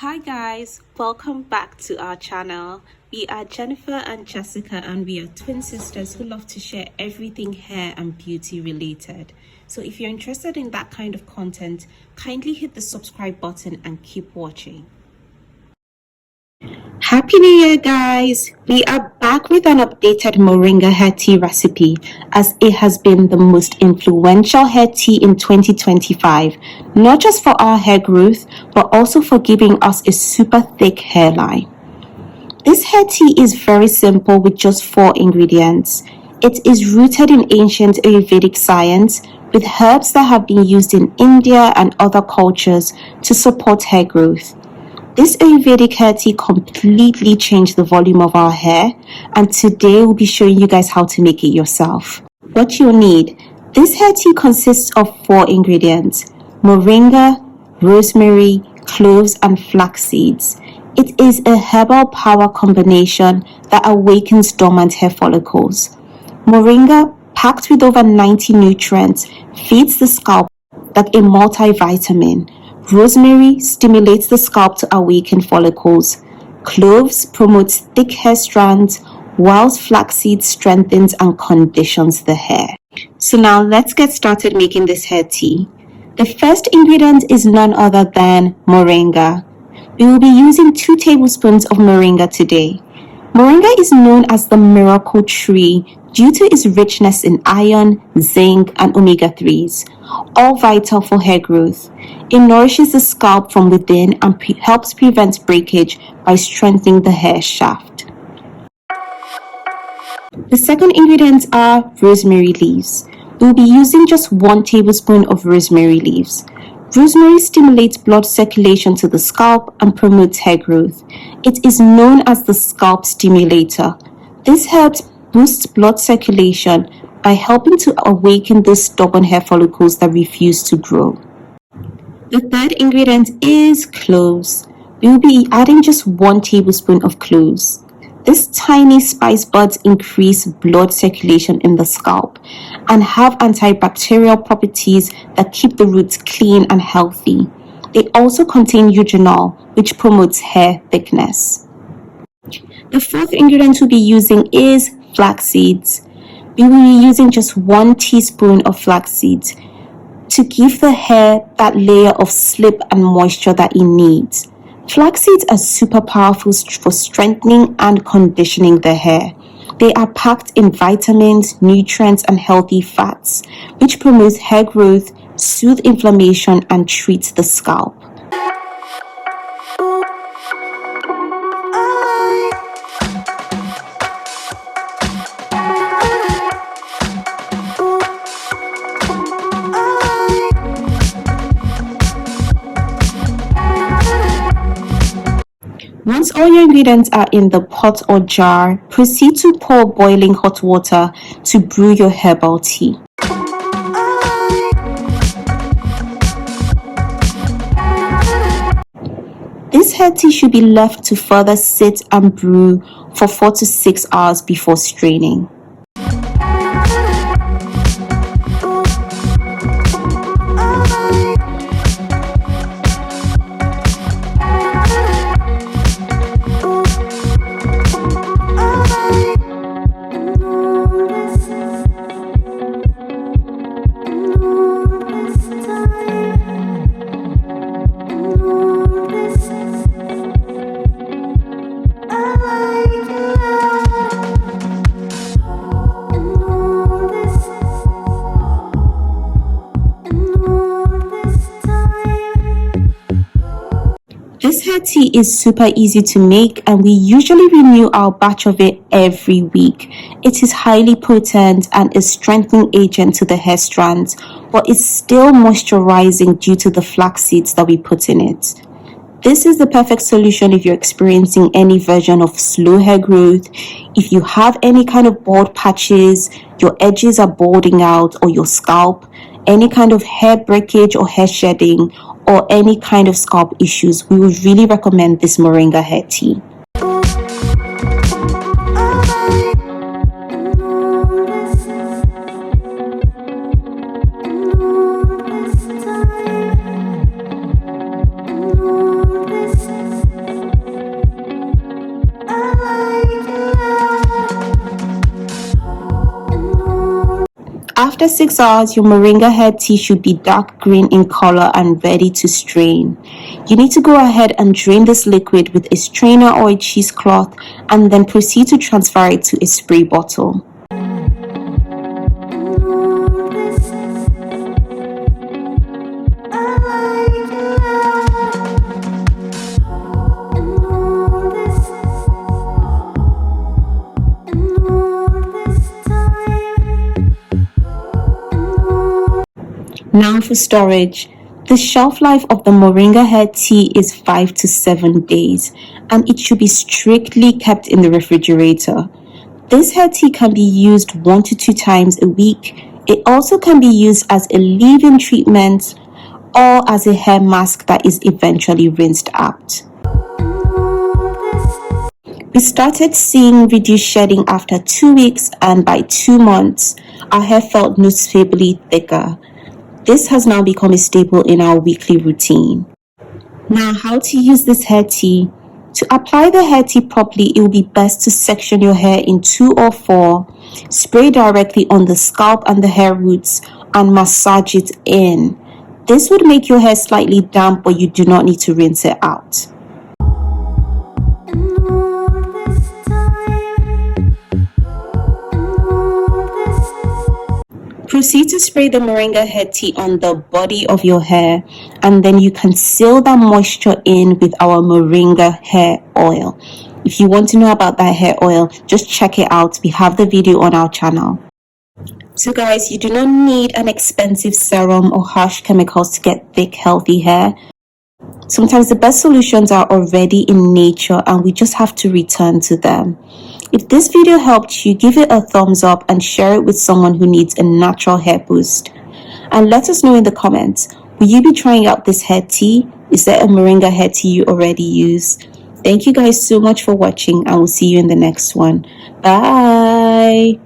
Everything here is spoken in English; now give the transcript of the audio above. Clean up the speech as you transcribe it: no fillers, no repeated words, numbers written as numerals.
Hi guys, welcome back to our channel. We are Jennifer and Jessica and we are twin sisters who love to share everything hair and beauty related. So if you're interested in that kind of content, kindly hit the subscribe button and keep watching. Happy New Year guys! We are back with an updated Moringa Hair Tea recipe as it has been the most influential hair tea in 2025, not just for our hair growth but also for giving us a super thick hairline. This hair tea is very simple with just 4 ingredients. It is rooted in ancient Ayurvedic science with herbs that have been used in India and other cultures to support hair growth. This Ayurvedic hair tea completely changed the volume of our hair, and today we'll be showing you guys how to make it yourself. What you'll need. This hair tea consists of 4 ingredients: moringa, rosemary, cloves, and flax seeds. It is a herbal power combination that awakens dormant hair follicles. Moringa, packed with over 90 nutrients, feeds the scalp like a multivitamin. Rosemary stimulates the scalp to awaken follicles. Cloves promotes thick hair strands, whilst flaxseed strengthens and conditions the hair. So now let's get started making this hair tea. The first ingredient is none other than moringa. We will be using 2 tablespoons of moringa today. Moringa is known as the miracle tree due to its richness in iron, zinc, and omega-3s, all vital for hair growth. It nourishes the scalp from within and helps prevent breakage by strengthening the hair shaft. The second ingredients are rosemary leaves. We'll be using just 1 tablespoon of rosemary leaves. Rosemary stimulates blood circulation to the scalp and promotes hair growth. It is known as the scalp stimulator. This helps boost blood circulation by helping to awaken those stubborn hair follicles that refuse to grow. The third ingredient is cloves. We will be adding just 1 tablespoon of cloves. These tiny spice buds increase blood circulation in the scalp and have antibacterial properties that keep the roots clean and healthy. They also contain eugenol, which promotes hair thickness. The fourth ingredient we'll be using is flax seeds. We will be using just 1 teaspoon of flax seeds to give the hair that layer of slip and moisture that it needs. Flax seeds are super powerful for strengthening and conditioning the hair. They are packed in vitamins, nutrients, and healthy fats, which promotes hair growth, soothe inflammation, and treats the scalp. Once all your ingredients are in the pot or jar, proceed to pour boiling hot water to brew your herbal tea. This hair tea should be left to further sit and brew for 4 to 6 hours before straining. This hair tea is super easy to make and we usually renew our batch of it every week. It is highly potent and a strengthening agent to the hair strands, but it's still moisturizing due to the flax seeds that we put in it. This is the perfect solution if you're experiencing any version of slow hair growth, if you have any kind of bald patches, your edges are balding out, or your scalp, any kind of hair breakage or hair shedding, or any kind of scalp issues. We would really recommend this Moringa Hair Tea. After 6 hours, your Moringa hair tea should be dark green in color and ready to strain. You need to go ahead and drain this liquid with a strainer or a cheesecloth and then proceed to transfer it to a spray bottle. Now for storage. The shelf life of the Moringa hair tea is 5 to 7 days, and it should be strictly kept in the refrigerator. This hair tea can be used 1 to 2 times a week. It also can be used as a leave-in treatment or as a hair mask that is eventually rinsed out. We started seeing reduced shedding after 2 weeks, and by 2 months, our hair felt noticeably thicker. This has now become a staple in our weekly routine. Now, how to use this hair tea? To apply the hair tea properly, it will be best to section your hair in 2 or 4, spray directly on the scalp and the hair roots, and massage it in. This would make your hair slightly damp, but you do not need to rinse it out. Proceed to spray the Moringa hair tea on the body of your hair, and then you can seal that moisture in with our Moringa hair oil. If you want to know about that hair oil, just check it out. We have the video on our channel. So guys, you do not need an expensive serum or harsh chemicals to get thick, healthy hair. Sometimes the best solutions are already in nature and we just have to return to them. If this video helped you, give it a thumbs up and share it with someone who needs a natural hair boost. And let us know in the comments, will you be trying out this hair tea? Is there a Moringa hair tea you already use? Thank you guys so much for watching, and we'll see you in the next one. Bye!